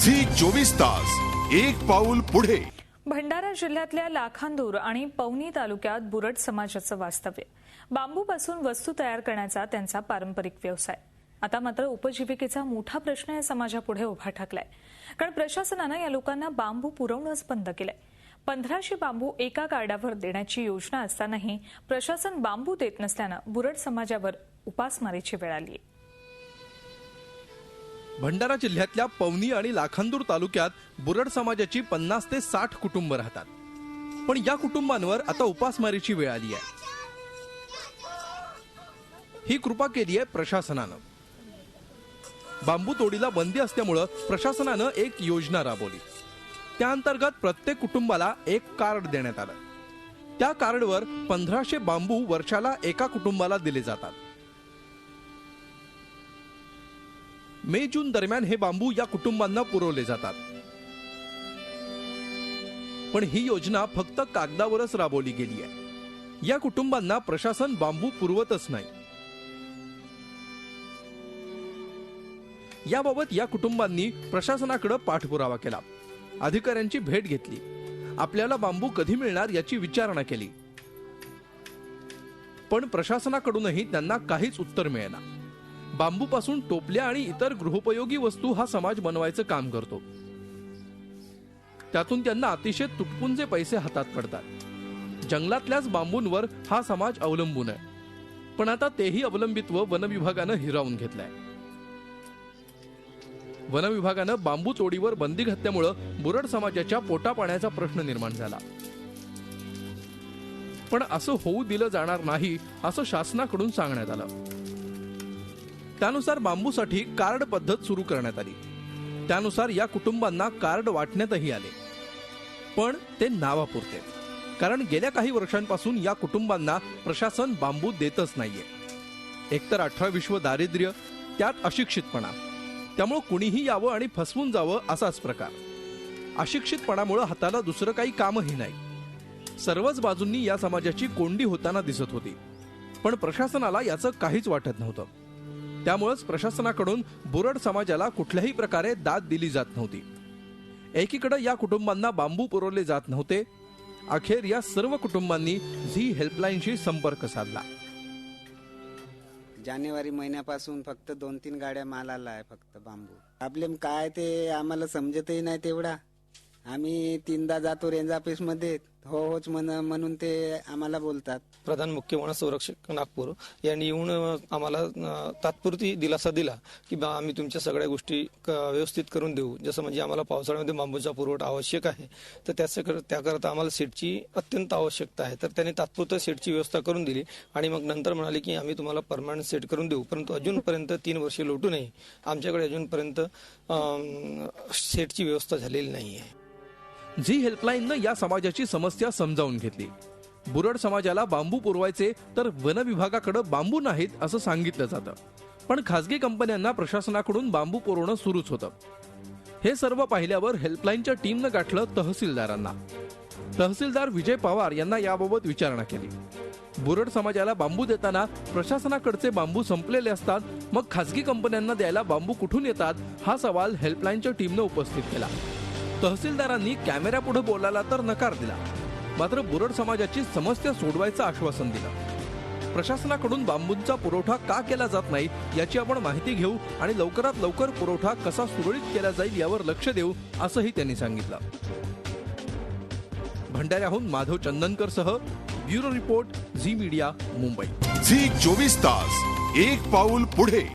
Zee 24 तास एक पाऊल पुढे। भंडारा जिल्ह्यातल्या लाखांदूर आणि पवनी तालुक्यात बुरड समाजाचं वास्तव्य। बांबूपासून वस्तू तयार करण्याचा त्यांचा पारंपरिक व्यवसाय। आता मात्र उपजीविकेचा मोठा प्रश्न या समाजापुढे उभा ठाकलाय, कारण प्रशासनाने या लोकांना बांबू पुरवणंच बंद केलंय। 1500 बांबू एका गाड्यावर देण्याची योजना असतानाही प्रशासन बांबू देत नसल्यानं बुरड समाजावर उपासमारीची वेळ आली आहे। भंडारा जिल्ह्यातल्या पवनी आणि लाखांदूर तालुक्यात बुरड समाजाची 50 ते 60 कुटुंब राहतात, पण या कुटुंबांवर आता उपासमारीची वेळ आली आहे। ही कृपा केली आहे प्रशासनानं। बांबू तोडीला बंदी असल्यामुळे प्रशासनानं एक योजना राबवली। त्या अंतर्गत प्रत्येक कुटुंबाला एक कार्ड देण्यात आलं। त्या कार्डवर 1500 बांबू वर्षाला एका कुटुंबाला दिले जातात। मे जून दरम्यान हे बांबू या कुटुंबांना पुरवले जातात, पण ही योजना फक्त कागदावरच राबवली गेली आहे। या कुटुंबांना प्रशासन बांबू पुरवतच नाही। याबाबत या कुटुंबांनी प्रशासनाकडे पाठपुरावा केला, अधिकाऱ्यांची भेट घेतली, आपल्याला बांबू कधी मिळणार याची विचारणा केली, पण प्रशासनाकडूनही त्यांना काहीच उत्तर मिळेना। बांबूपासून टोपल्या आणि इतर गृहोपयोगी वस्तू हा समाज बनवायचं काम करतो, त्यातून त्यांना अतिशय तुटपुंजे पैसे हातात पडतात। जंगलातल्याच बांबूंवर हा समाज अवलंबून आहे, पण आता तेही अवलंबित्व वन विभागानं हिरावून घेतलंय। वन विभागानं बांबू तोडीवर बंदी घातल्यामुळे बुरड समाजाच्या पोटापाण्याचा प्रश्न निर्माण झाला, पण असं होऊ दिलं जाणार नाही असं शासनाकडून सांगण्यात आलं। त्यानुसार बांबूसाठी कार्ड पद्धत सुरू करण्यात आली। त्यानुसार या कुटुंबांना कार्ड वाटण्यातही आले, पण ते नावापुरते, कारण गेल्या काही वर्षांपासून या कुटुंबांना प्रशासन बांबू देतच नाहीये। एकतर 18 दारिद्र्य, त्यात अशिक्षितपणा, त्यामुळे कुणीही यावं आणि फसवून जावं असाच प्रकार। अशिक्षितपणामुळे हाताला दुसरं काही कामही नाही। सर्वच बाजूंनी या समाजाची कोंडी होताना दिसत होती, पण प्रशासनाला याचं काहीच वाटत नव्हतं। त्यामुळेच प्रशासनाकडून बुरड समाजाला कुठल्याही प्रकारे दाद दिली जात नव्हती। एकीकडे या कुटुंबांना बांबू पुरवले जात नव्हते, अखेर या सर्व कुटुंबांनी झी हेल्पलाईनशी संपर्क साधला। जानेवारी महिन्यापासून फक्त 2-3 गाड्या माल आला आहे, फक्त बांबू। प्रॉब्लेम काय ते आम्हाला समजतही नाही तेवढा। आम्ही 3दा जातो रेंज ऑफिस मध्ये, होच म्हणून ते आम्हाला बोलतात। प्रधान मुख्य वन संरक्षक नागपूर यांनी येऊन आम्हाला तात्पुरती दिलासा दिला की आम्ही तुमच्या सगळ्या गोष्टी व्यवस्थित करून देऊ। जसं म्हणजे आम्हाला पावसाळ्यामध्ये बांबूचा पुरवठा आवश्यक आहे, तर त्याकरता आम्हाला सेटची अत्यंत आवश्यकता आहे। तर त्यांनी तात्पुरतं सेटची व्यवस्था करून दिली आणि मग नंतर म्हणाले की आम्ही तुम्हाला परमनंट सेट करून देऊ, परंतु अजूनपर्यंत 3 वर्षे लोटूनही आमच्याकडे अजूनपर्यंत सेटची व्यवस्था झालेली नाही आहे। झी हेल्पलाईननं या समाजाची समस्या समजावून घेतली। बुरड समाजाला बांबू पुरवायचे तर वन विभागाकडे बांबू नाहीत असं सांगितलं जातं, पण खासगी कंपन्यांना प्रशासनाकडून बांबू पुरवणं सुरूच होतं। हे सर्व पाहिल्यावर हेल्पलाईनच्या टीमनं गाठलं तहसीलदारांना। तहसीलदार विजय पवार यांना याबाबत विचारणा केली। बुरड समाजाला बांबू देताना प्रशासनाकडचे बांबू संपलेले असतात, मग खासगी कंपन्यांना द्यायला बांबू कुठून येतात हा सवाल हेल्पलाईनच्या टीमनं उपस्थित केला। तहसीलदारांनी कॅमेऱ्यापुढे बोलायला तर नकार दिला, मात्र बुरड समाजाची समस्या सोडवायचं आश्वासन दिलं। प्रशासनाकडून बांबूंचा पुरवठा का केला जात नाही याची आपण माहिती घेऊ आणि लवकरात लवकर पुरवठा कसा सुरळीत केला जाईल यावर लक्ष देऊ असंही त्यांनी सांगितलं। भंडाऱ्याहून माधव चंदनकरसह bureau report, Zee media, Mumbai. Zee 24 तास एक पाऊल पुढे।